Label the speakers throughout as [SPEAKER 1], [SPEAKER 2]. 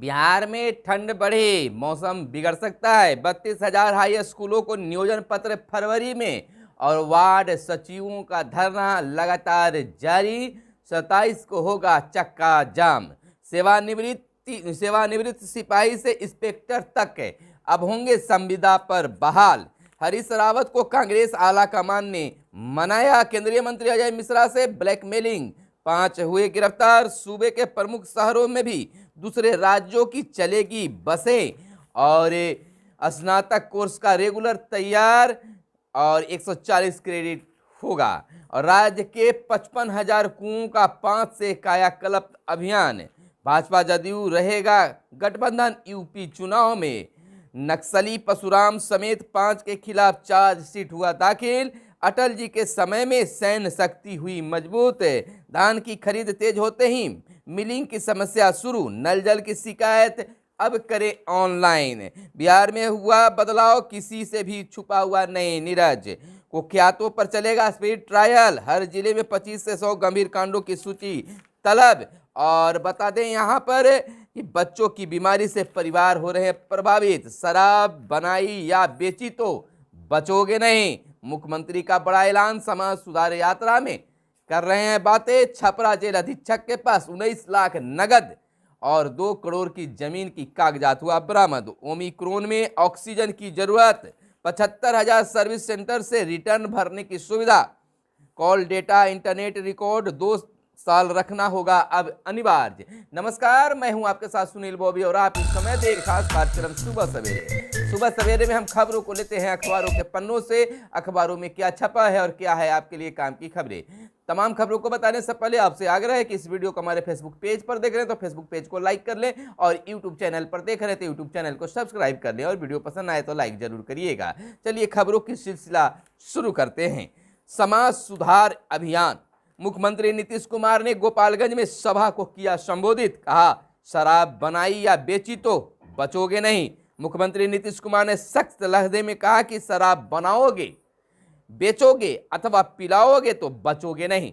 [SPEAKER 1] बिहार में ठंड बढ़े, मौसम बिगड़ सकता है। 32,000 हाई स्कूलों को नियोजन पत्र फरवरी में और वार्ड सचिवों का धरना लगातार जारी। 27 को होगा चक्का जाम। सेवानिवृत्त सिपाही से इंस्पेक्टर तक अब होंगे संविदा पर बहाल। हरीश रावत को कांग्रेस आला कमान ने मनाया। केंद्रीय मंत्री अजय मिश्रा से ब्लैकमेलिंग, 5 हुए गिरफ्तार। सूबे के प्रमुख शहरों में भी दूसरे राज्यों की चलेगी बसें और स्नातक कोर्स का रेगुलर तैयार और 140 क्रेडिट होगा। और राज्य के 55,000 कुओं का 5 से कायाकल्प अभियान। भाजपा जदयू रहेगा गठबंधन। यूपी चुनाव में नक्सली परशुराम समेत 5 के खिलाफ चार्जशीट हुआ दाखिल। अटल जी के समय में सैन्य शक्ति हुई मजबूत। धान की खरीद तेज होते ही मिलिंग की समस्या शुरू। नल जल की शिकायत अब करे ऑनलाइन। बिहार में हुआ बदलाव, किसी से भी छुपा हुआ नहीं। नीरज कुख्यातों पर चलेगा स्पीड ट्रायल। हर जिले में 25 से 100 गंभीर कांडों की सूची तलब। और बता दें यहाँ पर कि बच्चों की बीमारी से परिवार हो रहे हैं प्रभावित। शराब बनाई या बेची तो बचोगे नहीं, मुख्यमंत्री का बड़ा ऐलान। समाज सुधार यात्रा में कर रहे हैं बातें। छपरा जेल अधीक्षक के पास 19 लाख नगद और 2 करोड़ की जमीन की कागजात हुआ बरामद। ओमिक्रॉन में ऑक्सीजन की जरूरत। 75,000 सर्विस सेंटर से रिटर्न भरने की सुविधा। कॉल डेटा इंटरनेट रिकॉर्ड 2 साल रखना होगा अब अनिवार्य। नमस्कार, मैं हूं आपके साथ सुनील बॉबी और आप इस समय देख खास कार्यक्रम सुबह सवेरे में हम खबरों को लेते हैं अखबारों के पन्नों से। अखबारों में क्या छपा है और क्या है आपके लिए काम की खबरें। तमाम खबरों को बताने से पहले आपसे आग्रह है कि इस वीडियो को हमारे फेसबुक पेज पर देख रहे हैं तो फेसबुक पेज को लाइक कर लें और यूट्यूब चैनल पर देख रहे हैं तो यूट्यूब चैनल को सब्सक्राइब कर लें और वीडियो पसंद आए तो लाइक जरूर करिएगा। चलिए खबरों की सिलसिला शुरू करते हैं। समाज सुधार अभियान। मुख्यमंत्री नीतीश कुमार ने गोपालगंज में सभा को किया संबोधित। कहा, शराब बनाई या बेची तो बचोगे नहीं। मुख्यमंत्री नीतीश कुमार ने सख्त लहजे में कहा कि शराब बनाओगे, बेचोगे अथवा पिलाओगे तो बचोगे नहीं,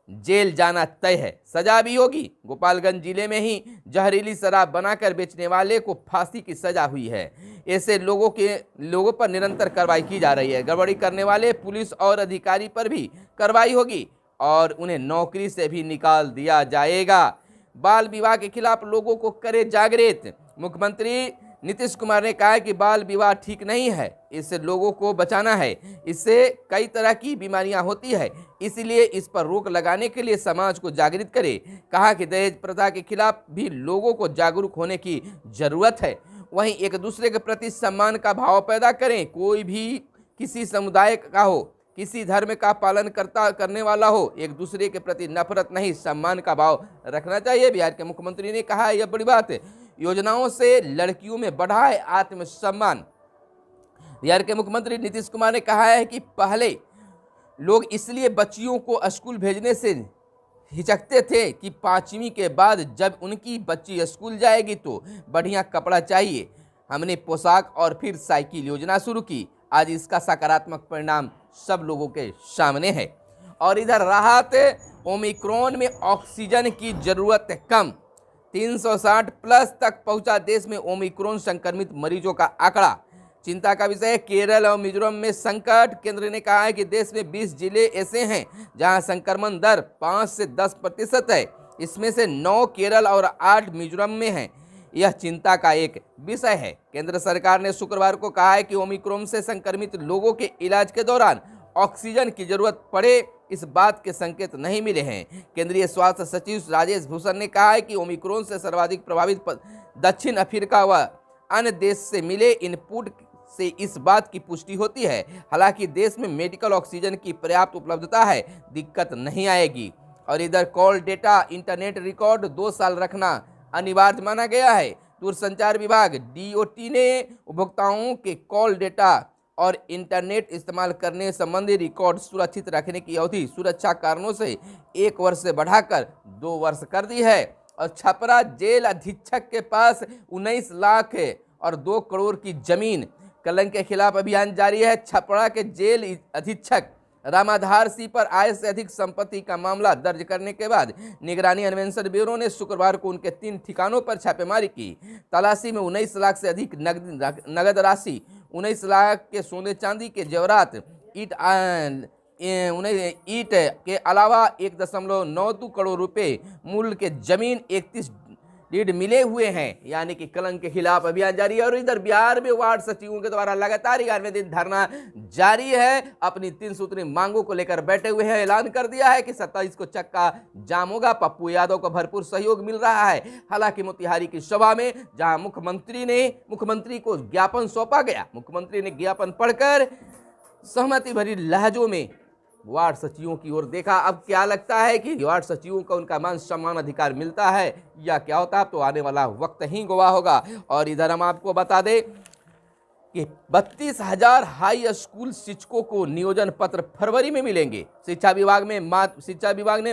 [SPEAKER 1] जेल जाना तय है, सजा भी होगी। गोपालगंज जिले में ही जहरीली शराब बनाकर बेचने वाले को फांसी की सजा हुई है। ऐसे लोगों पर निरंतर कार्रवाई की जा रही है। गड़बड़ी करने वाले पुलिस और अधिकारी पर भी कार्रवाई होगी और उन्हें नौकरी से भी निकाल दिया जाएगा। बाल विवाह के खिलाफ लोगों को करे जागृत। मुख्यमंत्री नीतीश कुमार ने कहा कि बाल विवाह ठीक नहीं है, इससे लोगों को बचाना है। इससे कई तरह की बीमारियां होती है, इसलिए इस पर रोक लगाने के लिए समाज को जागृत करें। कहा कि दहेज प्रथा के खिलाफ भी लोगों को जागरूक होने की जरूरत है। वहीं एक दूसरे के प्रति सम्मान का भाव पैदा करें। कोई भी किसी समुदाय का हो, किसी धर्म का पालन करने वाला हो, एक दूसरे के प्रति नफरत नहीं, सम्मान का भाव रखना चाहिए। बिहार के मुख्यमंत्री ने कहा, यह बड़ी बात है, योजनाओं से लड़कियों में बढ़ा है आत्मसम्मान। बिहार के मुख्यमंत्री नीतीश कुमार ने कहा है कि पहले लोग इसलिए बच्चियों को स्कूल भेजने से हिचकते थे कि 5वीं के बाद जब उनकी बच्ची स्कूल जाएगी तो बढ़िया कपड़ा चाहिए। हमने पोशाक और फिर साइकिल योजना शुरू की। आज इसका सकारात्मक परिणाम सब लोगों के सामने है। और इधर राहत, ओमिक्रॉन में ऑक्सीजन की जरूरत कम। 360 प्लस तक पहुंचा देश में ओमिक्रॉन संक्रमित मरीजों का आंकड़ा। चिंता का विषय है केरल और मिजोरम में संकट। केंद्र ने कहा है कि देश में 20 जिले ऐसे हैं जहां संक्रमण दर 5 से 10% है। इसमें से 9 केरल और 8 मिजोरम में हैं। यह चिंता का एक विषय है। केंद्र सरकार ने शुक्रवार को कहा है कि ओमिक्रॉन से संक्रमित लोगों के इलाज के दौरान ऑक्सीजन की जरूरत पड़े, इस बात के संकेत नहीं मिले हैं। केंद्रीय स्वास्थ्य सचिव राजेश भूषण ने कहा है कि ओमिक्रॉन से सर्वाधिक प्रभावित दक्षिण अफ्रीका व अन्य देश से मिले इनपुट से इस बात की पुष्टि होती है। हालांकि देश में मेडिकल ऑक्सीजन की पर्याप्त उपलब्धता है, दिक्कत नहीं आएगी। और इधर कॉल डेटा इंटरनेट रिकॉर्ड 2 साल रखना अनिवार्य माना गया है। दूरसंचार विभाग DOT ने उपभोक्ताओं के कॉल डेटा और इंटरनेट इस्तेमाल करने संबंधी रिकॉर्ड सुरक्षित रखने की अवधि सुरक्षा कारणों से 1 वर्ष से बढ़ाकर 2 वर्ष कर दी है। और छपरा जेल अधीक्षक के पास 19 लाख और 2 करोड़ की जमीन। कलंक के खिलाफ अभियान जारी है। छपरा के जेल अधीक्षक रामाधार सिंह पर आय से अधिक संपत्ति का मामला दर्ज करने के बाद निगरानी अन्वेषण ब्यूरो ने शुक्रवार को उनके 3 ठिकानों पर छापेमारी की। तलाशी में 19 लाख से अधिक नगद राशि, 19 लाख के सोने चांदी के जेवरात, ईंट के अलावा 1.92 करोड़ रुपए मूल्य के जमीन, 31 लीड मिले हुए हैं। यानी कि कलंक के खिलाफ अभियान जारी है। और इधर बिहार में वार्ड सचिवों के द्वारा लगातार 11वें दिन धरना जारी है। अपनी 3 सूत्री मांगों को लेकर बैठे हुए हैं। ऐलान कर दिया है कि 27 को चक्का जाम होगा। पप्पू यादव को भरपूर सहयोग मिल रहा है। हालांकि मोतिहारी की सभा में जहां मुख्यमंत्री को ज्ञापन सौंपा गया, मुख्यमंत्री ने ज्ञापन पढ़कर सहमति भरी लहजों में वार्ड सचिवों की ओर देखा। अब क्या लगता है कि वार्ड सचिवों को उनका मान सम्मान अधिकार मिलता है या क्या होता है, तो आने वाला वक्त ही गवाह होगा। और इधर हम आपको बता दें कि 32,000 हाई स्कूल शिक्षकों को नियोजन पत्र फरवरी में मिलेंगे। शिक्षा विभाग ने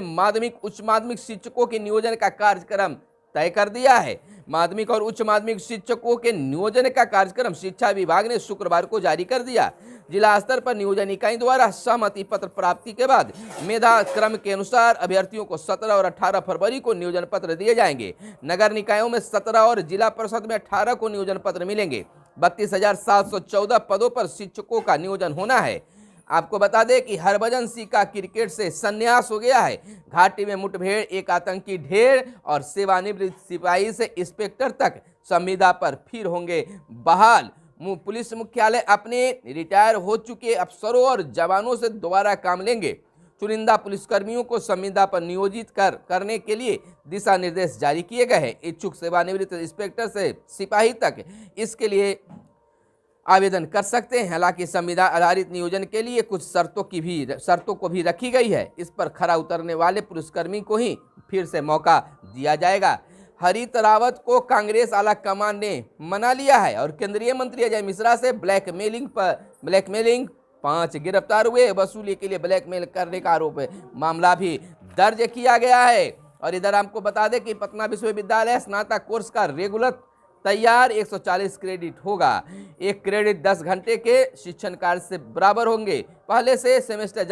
[SPEAKER 1] माध्यमिक उच्च माध्यमिक शिक्षकों के नियोजन का कार्यक्रम तय कर दिया है। माध्यमिक और उच्च माध्यमिक शिक्षकों के नियोजन का कार्यक्रम शिक्षा विभाग ने शुक्रवार को जारी कर दिया। जिला स्तर पर नियोजन इकाई द्वारा सहमति पत्र प्राप्ति के बाद मेधा क्रम के अनुसार अभ्यर्थियों को 17 और 18 फरवरी को नियोजन पत्र दिए जाएंगे। नगर निकायों में 17 और जिला परिषद में 18 को नियोजन पत्र मिलेंगे। 32,714 पदों पर शिक्षकों का नियोजन होना है। आपको बता दें कि हरभजन सिंह का क्रिकेट से संन्यास हो गया है। घाटी में मुठभेड़, एक आतंकी ढेर और सेवानिवृत्त सिपाही से इंस्पेक्टर तक संविदा पर फिर होंगे बहाल। पुलिस मुख्यालय अपने रिटायर हो चुके अफसरों और जवानों से दोबारा काम लेंगे। चुनिंदा पुलिसकर्मियों को संविदा पर नियोजित करने के लिए दिशा निर्देश जारी किए गए हैं। इच्छुक सेवानिवृत्त इंस्पेक्टर से सिपाही तक इसके लिए आवेदन कर सकते हैं। हालांकि संविदा आधारित नियोजन के लिए कुछ शर्तों को भी रखी गई है। इस पर खरा उतरने वाले पुलिसकर्मी को ही फिर से मौका दिया जाएगा। हरित रावत को कांग्रेस आला कमान ने मना लिया है और केंद्रीय मंत्री अजय मिश्रा से ब्लैकमेलिंग 5 गिरफ्तार हुए। वसूली के लिए ब्लैकमेल करने का आरोप मामला भी दर्ज किया गया है। और इधर आपको बता दें कि पटना विश्वविद्यालय स्नातक कोर्स का रेगुलर तैयार 140 क्रेडिट होगा। एक क्रेडिट 10 घंटे के शिक्षण कार्य से बराबर होंगे। पहले से सेमेस्टर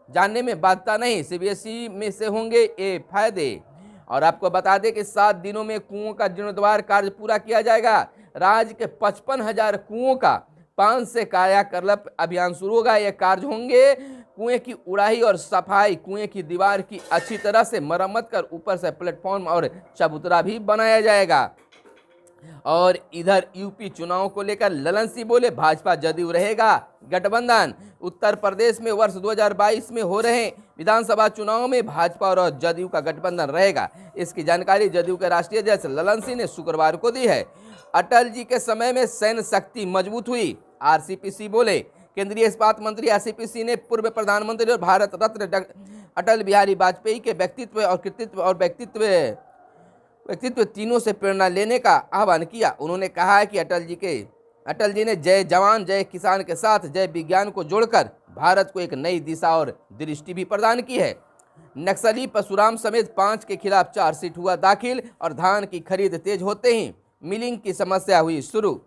[SPEAKER 1] जानने में बाध्यता नहीं। सीबीएसई में से होंगे ये फायदे। और आपको बता दें कि 7 दिनों में कुओं का जीर्णोद्धार कार्य पूरा किया जाएगा। राज्य के 55,000 कुओं का 5 से कायाकल्प अभियान शुरू होगा। ये कार्य होंगे कुएं की उड़ाई और सफाई, कुएं की दीवार की अच्छी तरह से मरम्मत कर ऊपर से प्लेटफॉर्म और चबूतरा भी बनाया जाएगा। और इधर यूपी चुनाव को लेकर ललन सिंह बोले, भाजपा जदयू रहेगा गठबंधन। उत्तर प्रदेश में वर्ष 2022 में हो रहे विधानसभा चुनाव में भाजपा और जदयू का गठबंधन रहेगा। इसकी जानकारी जदयू के राष्ट्रीय अध्यक्ष ललन सिंह ने शुक्रवार को दी है। अटल जी के समय में सैन्य शक्ति मजबूत हुई, आरसीपी बोले। केंद्रीय इस्पात मंत्री आरसीपी ने पूर्व प्रधानमंत्री और भारत रत्न अटल बिहारी वाजपेयी के व्यक्तित्व तीनों से प्रेरणा लेने का आह्वान किया। उन्होंने कहा कि अटल जी ने जय जवान जय किसान के साथ जय विज्ञान को जोड़कर भारत को एक नई दिशा और दृष्टि भी प्रदान की है। नक्सली परशुराम समेत 5 के खिलाफ चार्जशीट हुआ दाखिल और धान की खरीद तेज होते ही मिलिंग की समस्या हुई शुरू।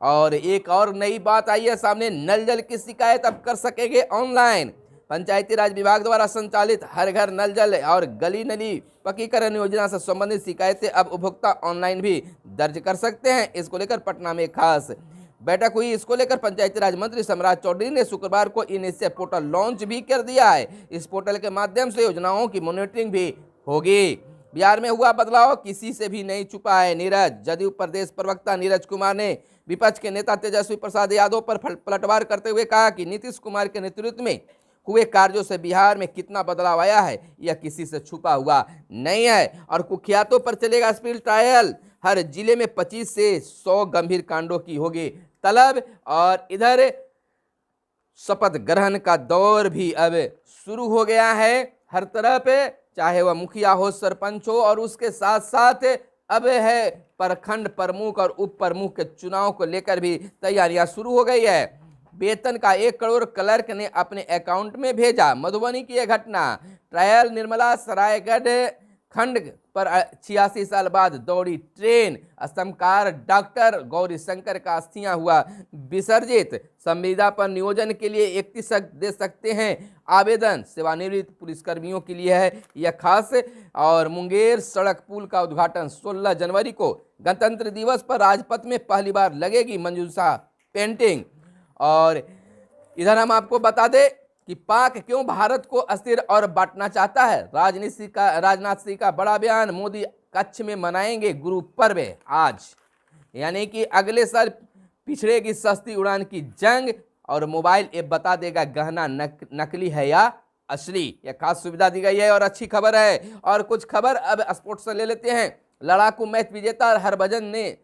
[SPEAKER 1] और एक और नई बात आई है सामने, नल जल की शिकायत अब कर सकेंगे ऑनलाइन। पंचायती राज विभाग द्वारा संचालित हर घर नल जल और गली नली पक्कीकरण योजना से संबंधित शिकायतें अब उपभोक्ता ऑनलाइन भी दर्ज कर सकते हैं। इसको लेकर पटना में खास बैठक हुई। इसको लेकर पंचायती राज मंत्री सम्राट चौधरी ने शुक्रवार को इनिशिया पोर्टल लॉन्च भी कर दिया है। इस पोर्टल के माध्यम से योजनाओं की मॉनिटरिंग भी होगी। बिहार में हुआ बदलाव किसी से भी नहीं छुपा है नीरज। जदयू प्रदेश प्रवक्ता नीरज कुमार ने विपक्ष के नेता तेजस्वी प्रसाद यादव पर पलटवार करते हुए कहा कि नीतीश कुमार के नेतृत्व में हुए कार्यों से बिहार में कितना बदलाव आया है यह किसी से छुपा हुआ नहीं है। और कुख्यातों पर चलेगा स्पीड ट्रायल। हर जिले में 25 से 100 गंभीर कांडों की होगी तलब। और इधर शपथ ग्रहण का दौर भी अब शुरू हो गया है हर तरफ, चाहे वह मुखिया हो, सरपंच हो, और उसके साथ साथ अब है प्रखंड प्रमुख और उप प्रमुख के चुनाव को लेकर भी तैयारियां शुरू हो गई है। वेतन का 1 करोड़ क्लर्क ने अपने अकाउंट में भेजा। मधुबनी की यह घटना ट्रायल निर्मला सरायगढ़ खंड पर 86 साल बाद दौड़ी ट्रेन, स्तंभकार डॉक्टर गौरी शंकर का अस्थियां हुआ विसर्जित। संविदा पर नियोजन के लिए 31 दे सकते हैं आवेदन, सेवानिवृत्त पुलिसकर्मियों के लिए है यह खास। और मुंगेर सड़क पुल का उद्घाटन 16 जनवरी को। गणतंत्र दिवस पर राजपथ में पहली बार लगेगी मंजूषा पेंटिंग। और इधर हम आपको बता दें कि पाक क्यों भारत को अस्थिर और बांटना चाहता है। राजनाथ सिंह का बड़ा बयान, मोदी कच्छ में मनाएंगे गुरु पर्व आज, यानी कि अगले साल पिछड़ेगी सस्ती उड़ान की जंग। और मोबाइल ऐप बता देगा गहना नकली है या असली, यह खास सुविधा दी गई है और अच्छी खबर है। और कुछ खबर अब स्पोर्ट्स से ले लेते हैं। लड़ाकू मैच विजेता हरभजन ने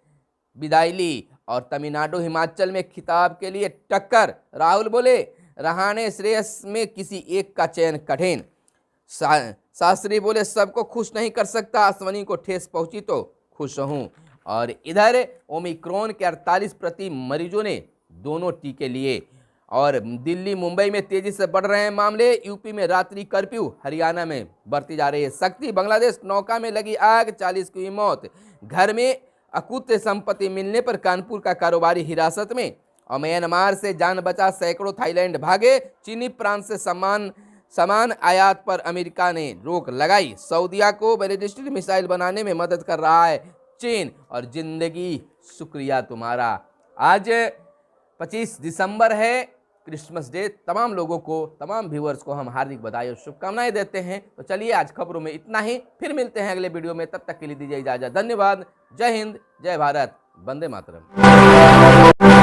[SPEAKER 1] विदाई ली और तमिलनाडु हिमाचल में खिताब के लिए टक्कर। राहुल बोले रहाणे श्रेयस में किसी एक का चयन कठिन। शास्त्री बोले सबको खुश नहीं कर सकता, अश्वनी को ठेस पहुंची तो खुश हूं। और इधर ओमिक्रॉन के 48% मरीजों ने दोनों टीके लिए। और दिल्ली मुंबई में तेजी से बढ़ रहे हैं मामले। यूपी में रात्रि कर्फ्यू, हरियाणा में बढ़ती जा रही है सख्ती। बांग्लादेश नौका में लगी आग, 40 की मौत। घर में अकुत संपत्ति मिलने पर कानपुर का कारोबारी हिरासत में। और म्यांमार से जान बचा सैकड़ों थाईलैंड भागे। चीनी प्रांत से सामान आयात पर अमेरिका ने रोक लगाई। सऊदिया को बैलिस्टिक मिसाइल बनाने में मदद कर रहा है चीन। और जिंदगी शुक्रिया तुम्हारा। आज 25 दिसंबर है, क्रिसमस डे। तमाम लोगों को, तमाम व्यूअर्स को हम हार्दिक बधाई और शुभकामनाएं देते हैं। तो चलिए आज खबरों में इतना ही, फिर मिलते हैं अगले वीडियो में। तब तक के लिए दीजिए इजाजत। धन्यवाद। जय हिंद, जय भारत, वंदे मातरम।